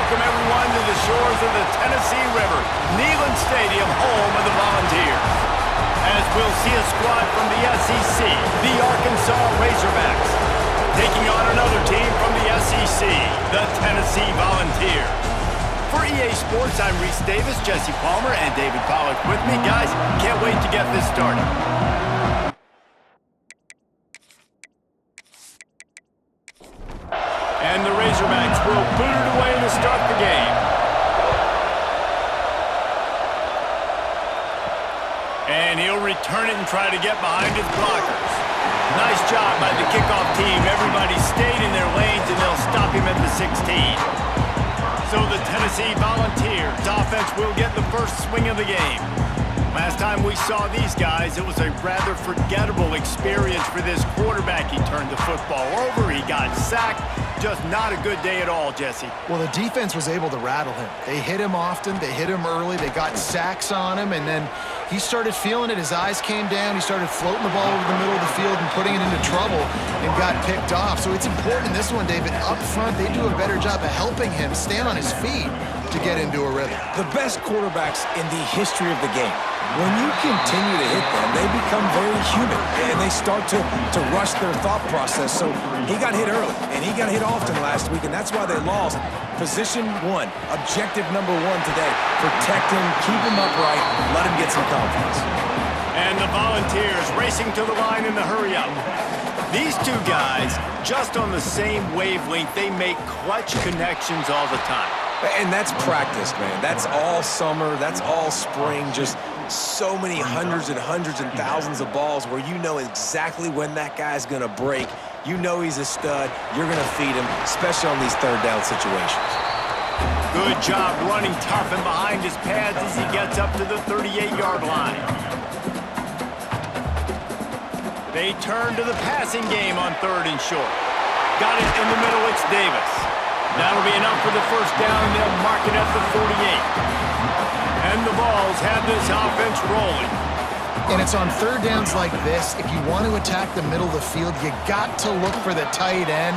welcome everyone to the shores of the Tennessee River, Neyland Stadium, home of the Volunteers. As we'll see a squad from the SEC, the Arkansas Razorbacks, taking on another team from the SEC, the Tennessee Volunteers. For EA Sports, I'm Reese Davis, Jesse Palmer, and David Pollack with me. Guys, can't wait to get this started. And the Razorbacks will boot it away to start the game. And he'll return it and try to get behind his blockers. Nice job by the kickoff team. Everybody stayed in their lanes, and they'll stop him at the 16. So the Tennessee Volunteers offense will get the first swing of the game. Last time we saw these guys, it was a rather forgettable experience for this quarterback. He turned the football over, he got sacked. Just not a good day at all, Jesse. Well, the defense was able to rattle him. They hit him often, they hit him early, they got sacks on him, and then he started feeling it. His eyes came down, he started floating the ball over the middle of the field and putting it into trouble and got picked off. So it's important in this one, David, up front, they do a better job of helping him stand on his feet to get into a rhythm. The best quarterbacks in the history of the game, when you continue to hit them, they become very human, and they start to rush their thought process. So he got hit early, and he got hit often last week, and that's why they lost. Position one, objective number one today, protect him, keep him upright, let him get some confidence. And the Volunteers racing to the line in the hurry-up. These two guys, just on the same wavelength, they make clutch connections all the time. And that's practice, man. That's all summer. That's all spring. Just so many hundreds and thousands of balls where you know exactly when that guy's going to break. You know he's a stud. You're going to feed him, especially on these third down situations. Good job running tough and behind his pads as he gets up to the 38-yard line. They turn to the passing game on 3rd and short. Got it in the middle. It's Davis. That'll be enough for the first down, and they'll mark it at the 48. And the Vols have this offense rolling. And it's on third downs like this. If you want to attack the middle of the field, you got to look for the tight end.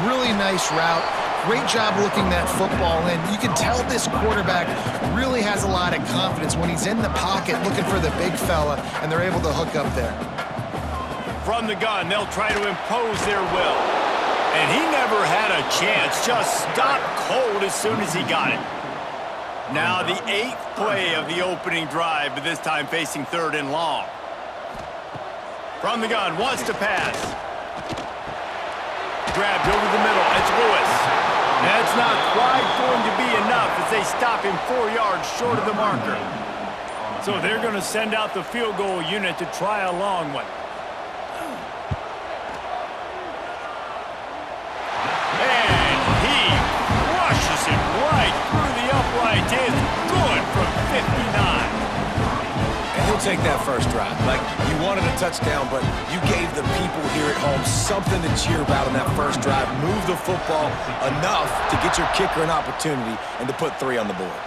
Really nice route. Great job looking that football in. You can tell this quarterback really has a lot of confidence when he's in the pocket looking for the big fella, and they're able to hook up there. From the gun, they'll try to impose their will. And he never had a chance, just stopped cold as soon as he got it. Now the 8th play of the opening drive, but this time facing 3rd and long. From the gun, wants to pass. Grabbed over the middle, it's Lewis. That's not quite going to be enough as they stop him 4 yards short of the marker. So they're going to send out the field goal unit to try a long one. Is good from 59. And he'll take that first drive. Like, you wanted a touchdown, but you gave the people here at home something to cheer about on that first drive. Move the football enough to get your kicker an opportunity and to put 3 on the board.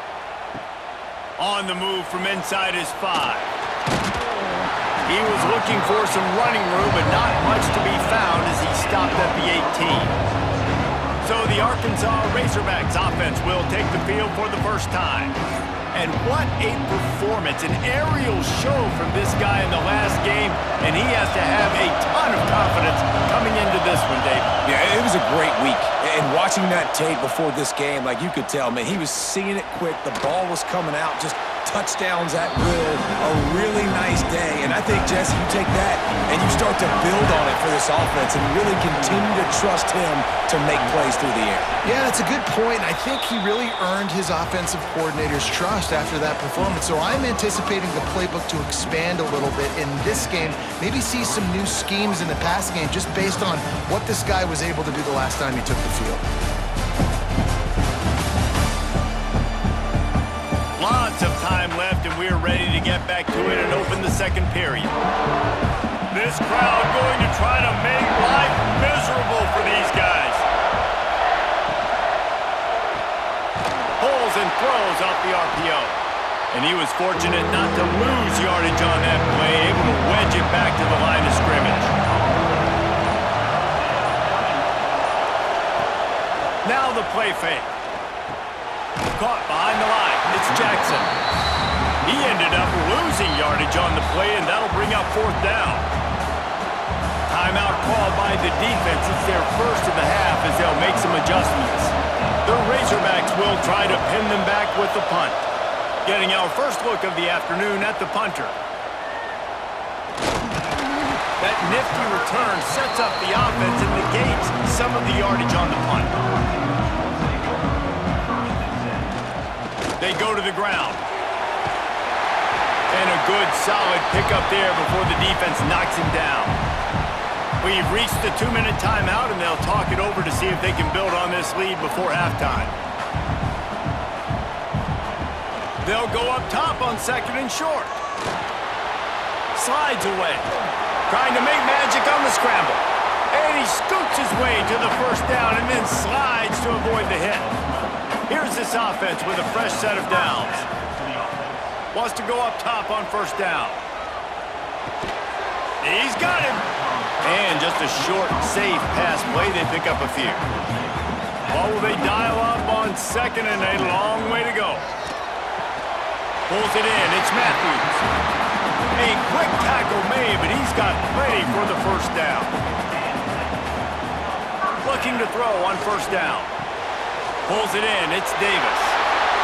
On the move from inside his 5. He was looking for some running room, but not much to be found as he stopped at the 18. So the Arkansas Razorbacks offense will take the field for the first time. And what a performance, an aerial show from this guy in the last game, and he has to have a ton of confidence coming into this one, Dave. Yeah, it was a great week. And watching that tape before this game, like you could tell, man, he was seeing it quick. The ball was coming out, just touchdowns at will. A really nice day. And I think, Jesse, you take that and you start to build on it for this offense and really continue to trust him to make plays through the air. Yeah, that's a good point. I think he really earned his offensive coordinator's trust after that performance. So I'm anticipating the playbook to expand a little bit in this game. Maybe see some new schemes in the passing game just based on what this guy was able to do the last time he took the field. Lots of time left, and we're ready to get back to it and open the second period. This crowd going to try to make life miserable for these guys. Pulls and throws off the RPO. And he was fortunate not to lose yardage on that play, able to wedge it back to the line of scrimmage. Now the play fake. Caught behind the line. It's Jackson. He ended up losing yardage on the play, and that'll bring up 4th down. Timeout called by the defense. It's their first of the half as they'll make some adjustments. The Razorbacks will try to pin them back with the punt. Getting our first look of the afternoon at the punter. That nifty return sets up the offense and negates some of the yardage on the punt. They go to the ground. And a good, solid pickup there before the defense knocks him down. We've reached the 2-minute timeout, and they'll talk it over to see if they can build on this lead before halftime. They'll go up top on 2nd and short. Slides away. Trying to make magic on the scramble. And he scoots his way to the 1st down and then slides to avoid the hit. Here's this offense with a fresh set of downs. Wants to go up top on 1st down. He's got him. And just a short, safe pass play. They pick up a few. What will they dial up on 2nd and a long way to go? Pulls it in. It's Matthews. A quick tackle made, but he's got plenty for the 1st down. Looking to throw on 1st down. Pulls it in. It's Davis.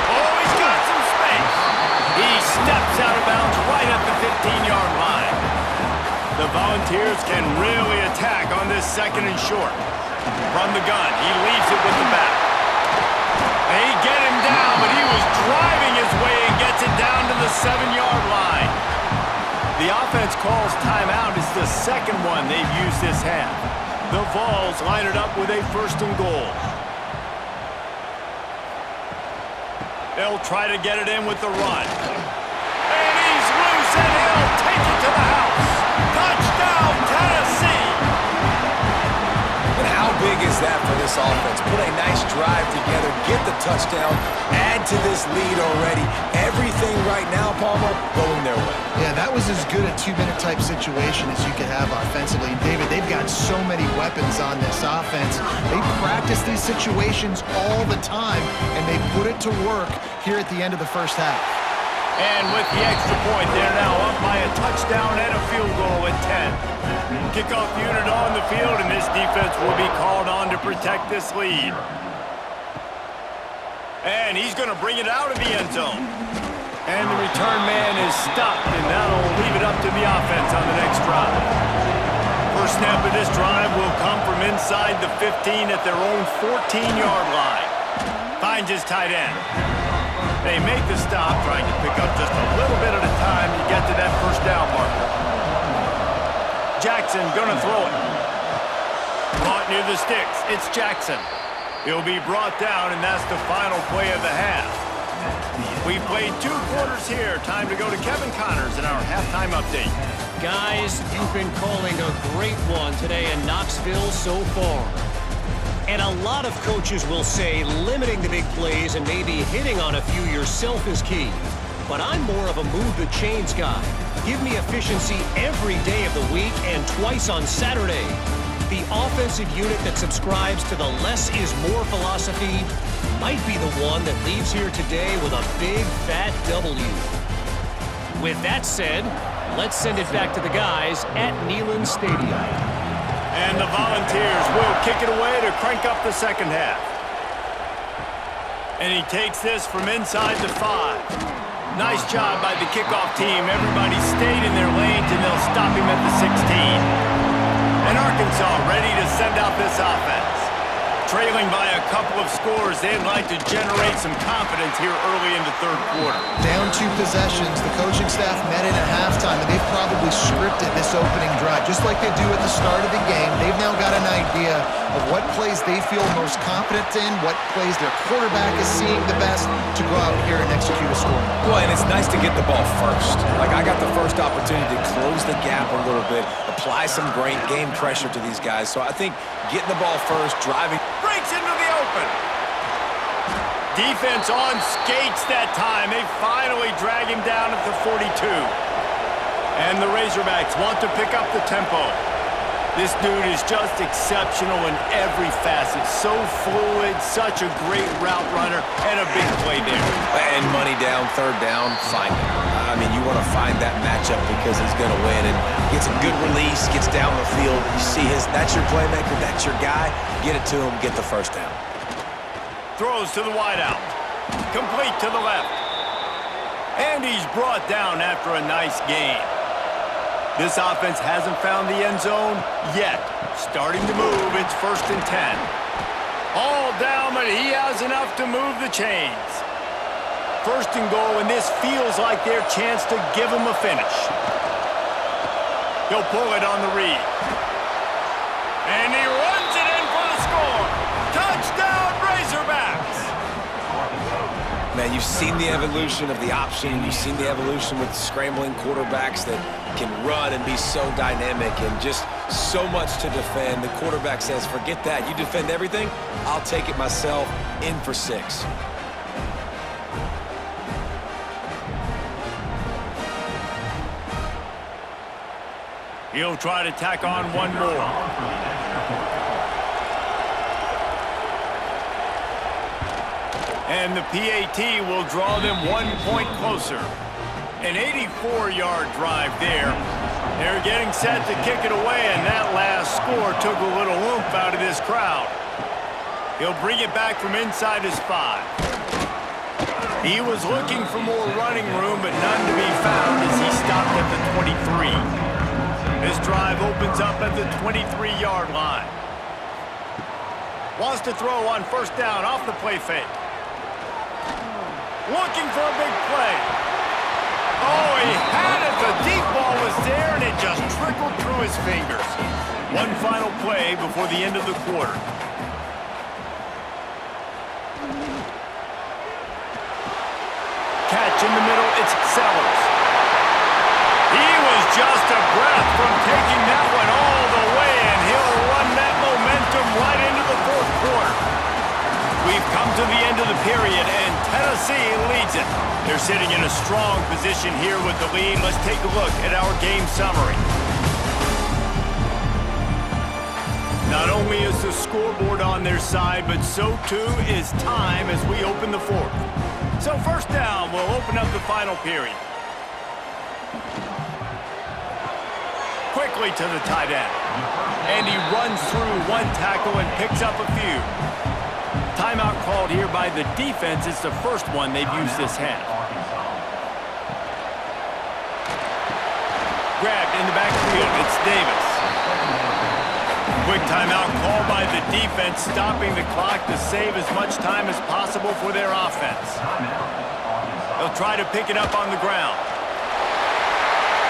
Oh, he's got some space. He steps out of bounds right at the 15-yard line. The Volunteers can really attack on this 2nd and short. From the gun, he leaves it with the back. They get him down, but he was driving his way and gets it down to the 7-yard line. The offense calls timeout. It's the 2nd one they've used this half. The Vols line it up with a 1st and goal. They'll try to get it in with the run. And he's loose, and he'll take it to the house. Touchdown, Tennessee! And how big is that for this offense? Put a nice drive together, get the touchdown, add to this lead already. Everything right now, Palmer, going their way. Yeah, that was as good a 2-minute type situation as you could have offensively. And David, they've got so many weapons on this offense. They practice these situations all the time, and they put it to work here at the end of the 1st half. And with the extra point, they're now up by a touchdown and a field goal at 10. Kickoff unit on the field, and this defense will be called on to protect this lead. And he's going to bring it out of the end zone. And the return man is stopped, and that'll leave it up to the offense on the next drive. First snap of this drive will come from inside the 15 at their own 14-yard line. Finds his tight end. They make the stop, trying to pick up just a little bit at a time to get to that 1st down marker. Jackson gonna throw it. Caught near the sticks. It's Jackson. He'll be brought down, and that's the final play of the half. We've played 2 quarters here. Time to go to Kevin Connors in our halftime update. Guys, you've been calling a great one today in Knoxville so far. And a lot of coaches will say limiting the big plays and maybe hitting on a few yourself is key. But I'm more of a move the chains guy. Give me efficiency every day of the week and twice on Saturday. The offensive unit that subscribes to the less is more philosophy might be the one that leaves here today with a big fat W. With that said, let's send it back to the guys at Neyland Stadium. And the Volunteers will kick it away to crank up the 2nd half. And he takes this from inside the 5. Nice job by the kickoff team. Everybody stayed in their lanes, and they'll stop him at the 16. And Arkansas ready to send out this offense. Trailing by a couple of scores, they'd like to generate some confidence here early in the 3rd quarter. Down 2 possessions, the coaching staff met in at halftime, and they've probably scripted this opening drive. Just like they do at the start of the game, they've now got an idea of what plays they feel most confident in, what plays their quarterback is seeing the best to go out here and execute a score. Well, and it's nice to get the ball first. Like, I got the first opportunity to close the gap a little bit, apply some great game pressure to these guys. So I think getting the ball first, driving. Breaks into the open. Defense on skates that time. They finally drag him down at the 42. And the Razorbacks want to pick up the tempo. This dude is just exceptional in every facet. So fluid, such a great route runner, and a big play there. And money down, third down, find him. I mean, you want to find that matchup because he's going to win. And gets a good release, gets down the field. You see that's your playmaker, that's your guy. Get it to him, get the first down. Throws to the wideout. Complete to the left. And he's brought down after a nice gain. This offense hasn't found the end zone yet. Starting to move, it's 1st and 10. All down, but he has enough to move the chains. 1st and goal, and this feels like their chance to give him a finish. He'll pull it on the read. And he runs it in for the score. Touchdown, Razorbacks! Man, you've seen the evolution of the option. You've seen the evolution with scrambling quarterbacks that can run and be so dynamic and just so much to defend. The quarterback says, forget that. You defend everything, I'll take it myself. In for 6. He'll try to tack on one more. And the PAT will draw them 1 point closer. An 84-yard drive there. They're getting set to kick it away, and that last score took a little oomph out of this crowd. He'll bring it back from inside his 5. He was looking for more running room, but none to be found as he stopped at the 23. This drive opens up at the 23-yard line. Wants to throw on 1st down off the play fake. Looking for a big play. Oh, he had it. The deep ball was there, and it just trickled through his fingers. One final play before the end of the quarter. Catch in the middle. It's Sellers. He was just a breath from taking that one all the way, and he'll run that momentum right into the 4th quarter. We've come to the end of the period, and Tennessee leads it. They're sitting in a strong position here with the lead. Let's take a look at our game summary. Not only is the scoreboard on their side, but so too is time as we open the 4th. So 1st down will open up the final period. Quickly to the tight end. And he runs through one tackle and picks up a few. Timeout called here by the defense. It's the first one they've used this half. Grabbed in the backfield. It's Davis. Quick timeout called by the defense, stopping the clock to save as much time as possible for their offense. They'll try to pick it up on the ground.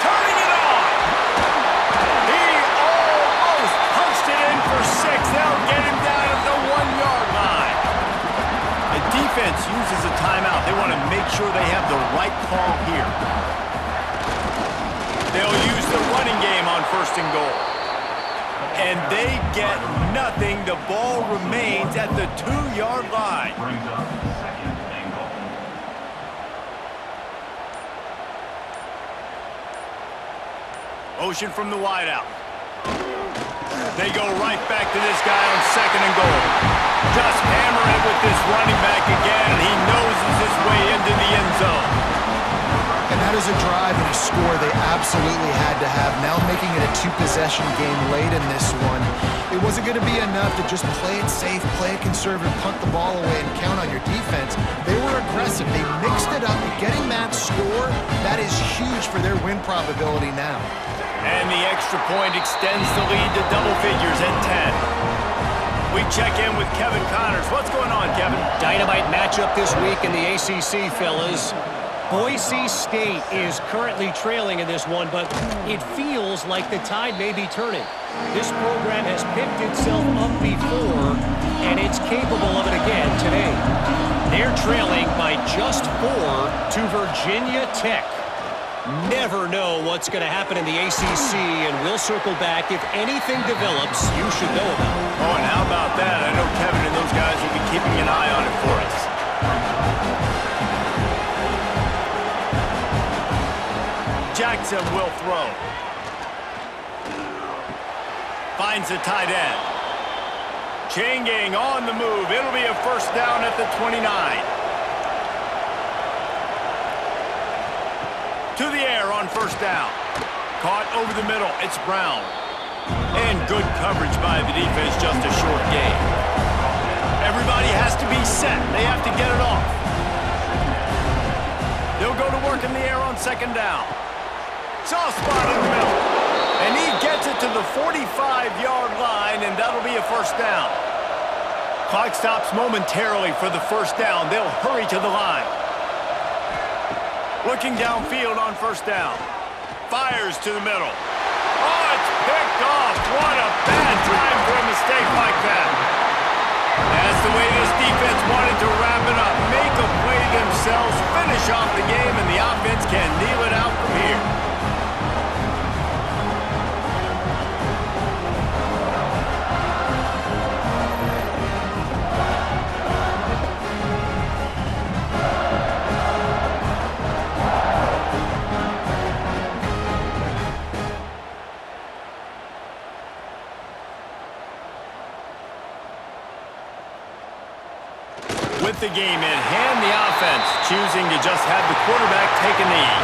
Turning it on! He almost punched it in for 6. They'll get him down at the 1-yard line. The defense uses a timeout. They want to make sure they have the right call here. They'll use the running game on 1st and goal. And they get nothing. The ball remains at the 2-yard line. Motion from the wideout. They go right back to this guy on 2nd and goal. Just hammer it with this running back again, and he noses his way into the end zone. And that is a drive and a score they absolutely had to have. Now making it a 2-possession game late in this one. It wasn't going to be enough to just play it safe, play it conservative, punt the ball away, and count on your defense. They were aggressive. They mixed it up. Getting that score, that is huge for their win probability now. And the extra point extends the lead to double figures at 10. We check in with Kevin Connors. What's going on, Kevin? Dynamite matchup this week in the ACC, fellas. Boise State is currently trailing in this one, but it feels like the tide may be turning. This program has picked itself up before, and it's capable of it again today. They're trailing by just 4 to Virginia Tech. Never know what's going to happen in the ACC, and we'll circle back if anything develops you should know about. Oh, and how about that? I know Kevin and those guys will be keeping an eye on it for us. Jackson will throw. finds the tight end. Chain gang on the move. It'll be a first down at the 29. To the air on first down. Caught over the middle. It's Brown. And good coverage by the defense, just a short gain. Everybody has to be set. They have to get it off. They'll go to work in the air on second down. Soft spot in the middle. And he gets it to the 45-yard line, and that'll be a first down. Clock stops momentarily for the first down. They'll hurry to the line. Looking downfield on first down. Fires to the middle. Oh, it's picked off. What a bad time for a mistake like that. That's the way this defense wanted to wrap it up. Make a play themselves, finish off the game, and the offense can kneel it out from here. With the game in hand, the offense choosing to just have the quarterback take a knee.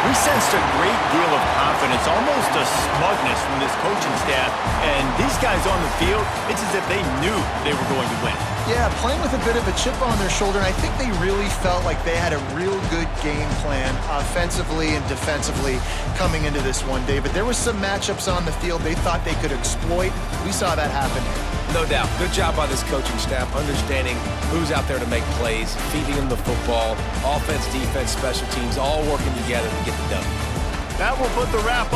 We sensed a great deal of confidence, almost a smugness from this coaching staff. And these guys on the field, it's as if they knew they were going to win. Yeah, playing with a bit of a chip on their shoulder, and I think they really felt like they had a real good game plan offensively and defensively coming into this one, David. There was some matchups on the field they thought they could exploit. We saw that happen here. No doubt. Good job by this coaching staff, understanding who's out there to make plays, feeding them the football, offense, defense, special teams, all working together to get the done. That will put the wrap